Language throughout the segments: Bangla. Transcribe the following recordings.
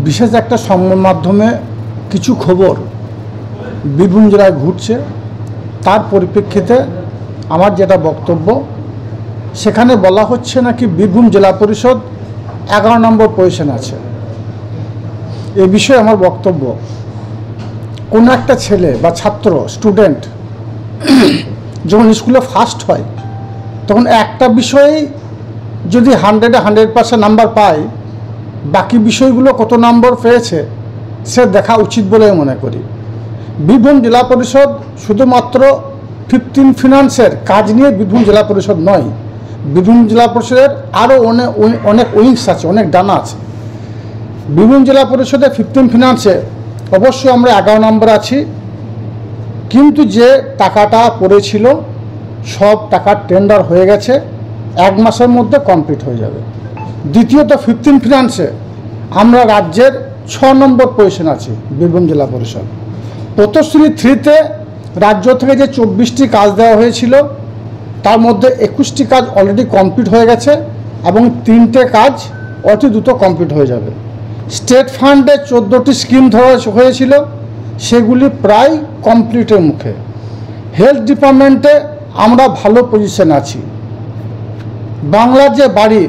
বিশেষ একটা সংবাদ মাধ্যমে কিছু খবর বীরভূম জেলায় ঘুরছে, তার পরিপ্রেক্ষিতে আমার যেটা বক্তব্য, সেখানে বলা হচ্ছে নাকি বীরভূম জেলা পরিষদ 11 নম্বর পজিশন আছে। এ বিষয়ে আমার বক্তব্য, কোনো একটা ছেলে বা ছাত্র স্টুডেন্ট যখন স্কুলে ফার্স্ট হয় তখন একটা বিষয়েই যদি 100% নাম্বার পায়, বাকি বিষয়গুলো কত নম্বর পেয়েছে সে দেখা উচিত বলে মনে করি। বীরভূম জেলা পরিষদ শুধুমাত্র 15 ফিনান্সের কাজ নিয়ে বীরভূম জেলা পরিষদ নয়, বীরভূম জেলা পরিষদের আরও অনেক উইংস আছে, অনেক ডানা আছে। বীরভূম জেলা পরিষদে 15 ফিনান্সে অবশ্যই আমরা 11 নম্বর আছি, কিন্তু যে টাকাটা পড়েছিল সব টাকা টেন্ডার হয়ে গেছে, 1 মাসের মধ্যে কমপ্লিট হয়ে যাবে। দ্বিতীয়ত 15 ফিনান্সে আমরা রাজ্যের 6 নম্বর পজিশন আছি বীরভূম জেলা পরিষদ। পথশ্রী 3-তে রাজ্য থেকে যে 24টি কাজ দেওয়া হয়েছিল তার মধ্যে 21টি কাজ অলরেডি কমপ্লিট হয়ে গেছে এবং 3টে কাজ অতি দ্রুত কমপ্লিট হয়ে যাবে। স্টেট ফান্ডে 14টি স্কিম ধরা হয়েছিল, সেগুলি প্রায় কমপ্লিটের মুখে। হেলথ ডিপার্টমেন্টে আমরা ভালো পজিশন আছি। বাংলার যে বাড়ি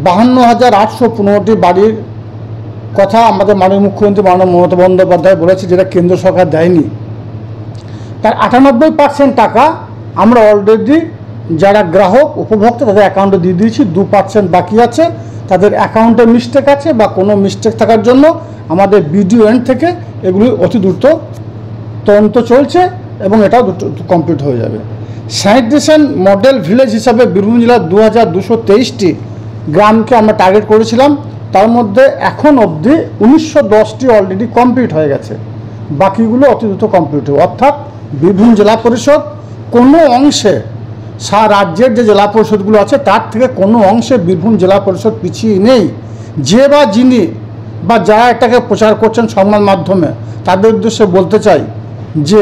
52,815টি বাড়ির কথা আমাদের মাননীয় মুখ্যমন্ত্রী মাননীয় মমতা বন্দ্যোপাধ্যায় বলেছে, যেটা কেন্দ্র সরকার দেয়নি, তার 98% টাকা আমরা অলরেডি যারা গ্রাহক উপভোক্তা তাদের অ্যাকাউন্টে দিয়ে দিয়েছি। 2% বাকি আছে, তাদের অ্যাকাউন্টে মিস্টেক আছে বা কোনো মিস্টেক থাকার জন্য আমাদের বিডিও এন্ড থেকে এগুলি অতি দ্রুত তদন্ত চলছে এবং এটাও কমপ্লিট হয়ে যাবে। স্যানিটেশন মডেল ভিলেজ হিসাবে বীরভূম জেলার 2223টি গ্রামকে আমরা টার্গেট করেছিলাম, তার মধ্যে এখন অবধি 1910টি অলরেডি কমপ্লিট হয়ে গেছে, বাকিগুলো অতি দ্রুত কমপ্লিট হবে। অর্থাৎ বীরভূম জেলা পরিষদ কোনো অংশে সারা রাজ্যের যে জেলা পরিষদগুলো আছে তার থেকে কোনো অংশে বীরভূম জেলা পরিষদ পিছিয়ে নেই। যে বা যিনি বা যারা এটাকে প্রচার করছেন সংবাদ মাধ্যমে, তাদের উদ্দেশ্যে বলতে চাই যে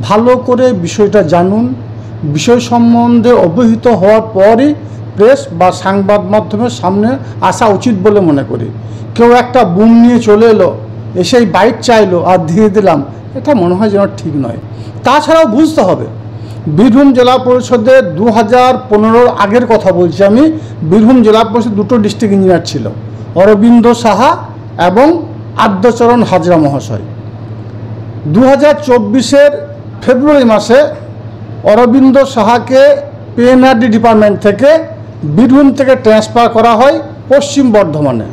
ভালো করে বিষয়টা জানুন, বিষয় সম্বন্ধে অবহিত হওয়ার পরই প্রেস বা সংবাদ মাধ্যমের সামনে আসা উচিত বলে মনে করি। কেউ একটা বুম নিয়ে চলে এলো, এসেই বাইক চাইলো আর দিয়ে দিলাম, এটা মনে হয় যেন ঠিক নয়। তাছাড়াও বুঝতে হবে, বীরভূম জেলা পরিষদের 2015 আগের কথা বলছি আমি, বীরভূম জেলা পরিষদ 2টো ডিস্ট্রিক্ট ইঞ্জিনিয়ার ছিল, অরবিন্দ সাহা এবং আদ্যচরণ হাজরা মহাশয়। 2024-এর ফেব্রুয়ারি মাসে অরবিন্দ সাহাকে পিএনআরডি ডিপার্টমেন্ট থেকে বীরভূম থেকে ট্রান্সফার করা হয় পশ্চিম বর্ধমানে।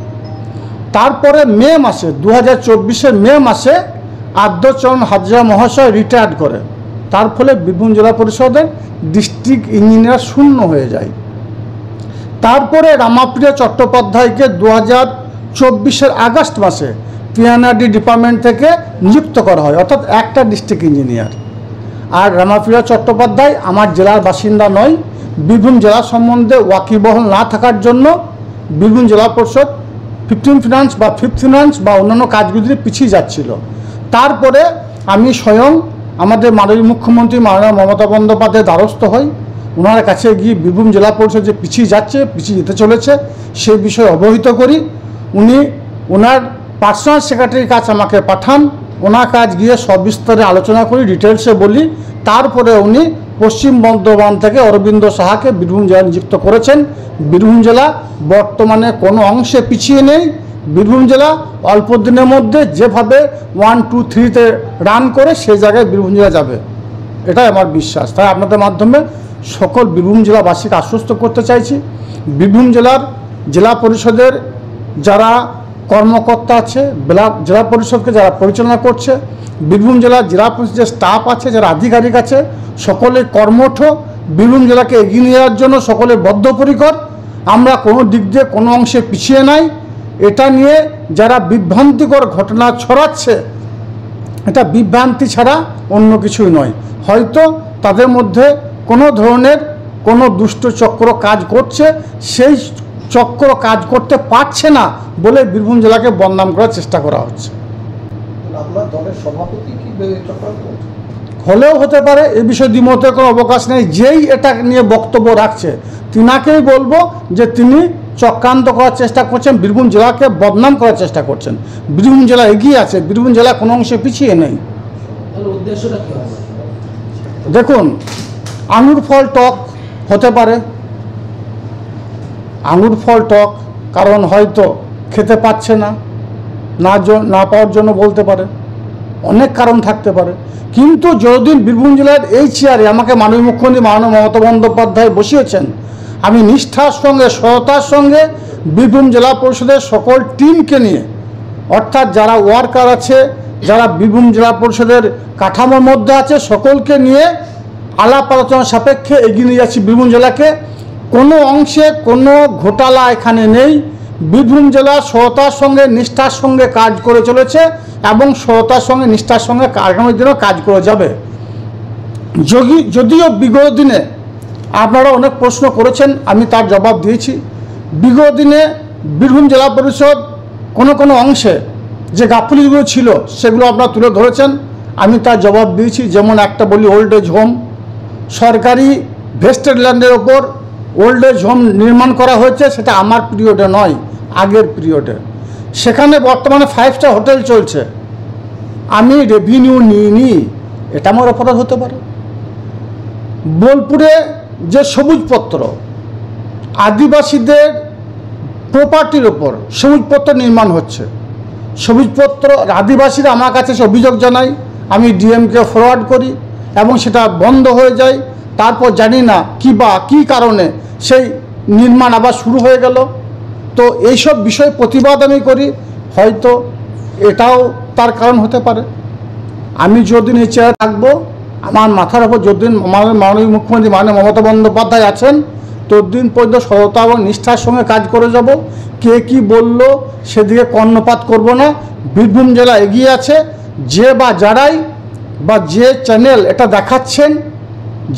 তারপরে মে মাসে 2024-এর মে মাসে আদ্যচরণ হাজরা মহাশয় রিটায়ার্ড করে, তার ফলে বীরভূম জেলা পরিষদের ডিস্ট্রিক্ট ইঞ্জিনিয়ার শূন্য হয়ে যায়। তারপরে রামাপ্রিয়া চট্টোপাধ্যায়কে 2024-এর আগস্ট মাসে পিএনআরডি ডিপার্টমেন্ট থেকে নিযুক্ত করা হয়, অর্থাৎ একটা ডিস্ট্রিক্ট ইঞ্জিনিয়ার। আর রামাপ্রিয়া চট্টোপাধ্যায় আমার জেলার বাসিন্দা নয়, বীরভূম জেলা সম্বন্ধে ওয়াকিবহাল না থাকার জন্য বীরভূম জেলা পরিষদ 15 ফিনান্স বা 5th ফিনান্স বা অন্যান্য কাজগুলি পিছিয়ে যাচ্ছিল। তারপরে আমি স্বয়ং আমাদের মাননীয় মুখ্যমন্ত্রী মাননীয় মমতা বন্দ্যোপাধ্যায়ের দ্বারস্থ হই, ওনার কাছে গিয়ে বীরভূম জেলা পরিষদ যে পিছিয়ে যাচ্ছে, পিছিয়ে যেতে চলেছে, সে বিষয়ে অবহিত করি। উনি ওনার পার্সোনাল সেক্রেটারির কাছে আমাকে পাঠান, ওনার কাজ গিয়ে সবিস্তারে আলোচনা করি, ডিটেলসে বলি। তারপরে উনি পশ্চিম বর্ধমান থেকে অরবিন্দ সাহাকে বীরভূম জেলা নিযুক্ত করেছেন। বীরভূম জেলা বর্তমানে কোনো অংশে পিছিয়ে নেই। বীরভূম জেলা অল্প দিনের মধ্যে যেভাবে 1, 2, 3-তে রান করে সেই জায়গায় বীরভূম জেলা যাবে, এটাই আমার বিশ্বাস। তাই আপনাদের মাধ্যমে সকল বীরভূম জেলাবাসীকে আশ্বস্ত করতে চাইছি, বীরভূম জেলার জেলা পরিষদের যারা কর্মকর্তা আছে, জেলা পরিষদকে যারা পরিচালনা করছে, বীরভূম জেলার জেলা পরিষদের স্টাফ আছে, যারা আধিকারিক আছে, সকলে কর্মঠ, বীরভূম জেলাকে এগিয়ে নিয়ে যাওয়ার জন্য সকলে বদ্ধপরিকর। আমরা কোনো দিক দিয়ে কোনো অংশে পিছিয়ে নাই। এটা নিয়ে যারা বিভ্রান্তিকর ঘটনা ছড়াচ্ছে, এটা বিভ্রান্তি ছাড়া অন্য কিছুই নয়। হয়তো তাদের মধ্যে কোনো ধরনের কোনো দুষ্ট চক্র কাজ করছে, সেই চক্র কাজ করতে পারছে না বলে বীরভূম জেলাকে বদনাম করার চেষ্টা করা হচ্ছে। আপনার দলের সভাপতি কি হলেও হতে পারে, এ বিষয়ে দ্বিমতের কোনো অবকাশ নেই। যেই এটা নিয়ে বক্তব্য রাখছে তিনাকেই বলবো যে তিনি চক্রান্ত করার চেষ্টা করছেন, বীরভূম জেলাকে বদনাম করার চেষ্টা করছেন। বীরভূম জেলা এগিয়ে আছে, বীরভূম জেলা কোনো অংশে পিছিয়ে নেই। দেখুন, আঙুর ফল টক হতে পারে, আঙুর ফল টক কারণ হয়তো খেতে পাচ্ছে না, না পাওয়ার জন্য বলতে পারে, অনেক কারণ থাকতে পারে। কিন্তু যতদিন বীরভূম জেলার এই চেয়ারে আমাকে মাননীয় মুখ্যমন্ত্রী মাননীয় মমতা বন্দ্যোপাধ্যায় বসিয়েছেন, আমি নিষ্ঠার সঙ্গে সততার সঙ্গে বীরভূম জেলা পরিষদের সকল টিমকে নিয়ে, অর্থাৎ যারা ওয়ার্কার আছে, যারা বীরভূম জেলা পরিষদের কাঠামোর মধ্যে আছে, সকলকে নিয়ে আলাপ আলোচনা সাপেক্ষে এগিয়ে নিয়ে যাচ্ছি বীরভূম জেলাকে। কোনো অংশে কোনো ঘোটালা এখানে নেই। বীরভূম জেলা সততার সঙ্গে নিষ্ঠার সঙ্গে কাজ করে চলেছে এবং সততার সঙ্গে নিষ্ঠার সঙ্গে আগামী দিনেও কাজ করে যাবে। যদিও বিগত দিনে আপনারা অনেক প্রশ্ন করেছেন, আমি তার জবাব দিয়েছি। বিগত দিনে বীরভূম জেলা পরিষদ কোনো অংশে যে গাফিলতিগুলো ছিল সেগুলো আপনারা তুলে ধরেছেন, আমি তার জবাব দিয়েছি। যেমন একটা বলি, ওল্ড এজ হোম, সরকারি ভেস্টেড ল্যান্ডের ওপর ওল্ড এজ হোম নির্মাণ করা হয়েছে, সেটা আমার পিরিয়ডে নয়, আগের পিরিয়ডে। সেখানে বর্তমানে 5 স্টার হোটেল চলছে, আমি রেভিনিউ নিইনি, এটা আমার অপরাধ হতে পারে। বোলপুরে যে সবুজপত্র, আদিবাসীদের প্রপার্টির ওপর সবুজপত্র নির্মাণ হচ্ছে, সবুজপত্র আদিবাসীরা আমার কাছে সে অভিযোগ জানায়, আমি ডিএমকে ফরওয়ার্ড করি এবং সেটা বন্ধ হয়ে যায়। তারপর জানি না কী কারণে সেই নির্মাণ আবার শুরু হয়ে গেল। তো এইসব বিষয়ে প্রতিবাদ আমি করি, হয়তো এটাও তার কারণ হতে পারে। আমি যতদিন এই চেয়ারে থাকবো, আমার মাথার ওপর যতদিন মাননীয় মুখ্যমন্ত্রী মাননীয় মমতা বন্দ্যোপাধ্যায় আছেন, ততদিন পর্যন্ত সততা এবং নিষ্ঠার সঙ্গে কাজ করে যাব। কে কি বলল সেদিকে কর্ণপাত করব না। বীরভূম জেলা এগিয়ে আছে। যারাই বা যে চ্যানেল এটা দেখাচ্ছেন,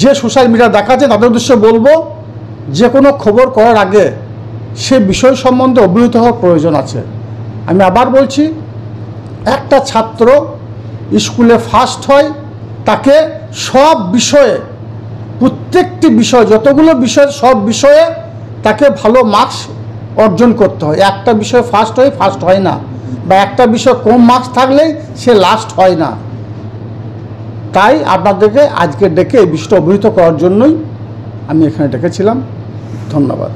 যে সোশ্যাল মিডিয়া দেখাচ্ছেন, তাদের উদ্দেশ্যে বলবো, যে কোনো খবর করার আগে সে বিষয় সম্বন্ধে অবহিত হওয়ার প্রয়োজন আছে। আমি আবার বলছি, একটা ছাত্র স্কুলে ফার্স্ট হয়, তাকে সব বিষয়ে, প্রত্যেকটি বিষয়, যতগুলো বিষয়, সব বিষয়ে তাকে ভালো মার্কস অর্জন করতে হয়। একটা বিষয়ে ফার্স্ট হয় না, বা একটা বিষয় কম মার্কস থাকলেই সে লাস্ট হয় না। তাই আপনাদেরকে আজকে ডেকে এই বিষয়টা অবহিত করার জন্যই আমি এখানে ডেকেছিলাম। ধন্যবাদ।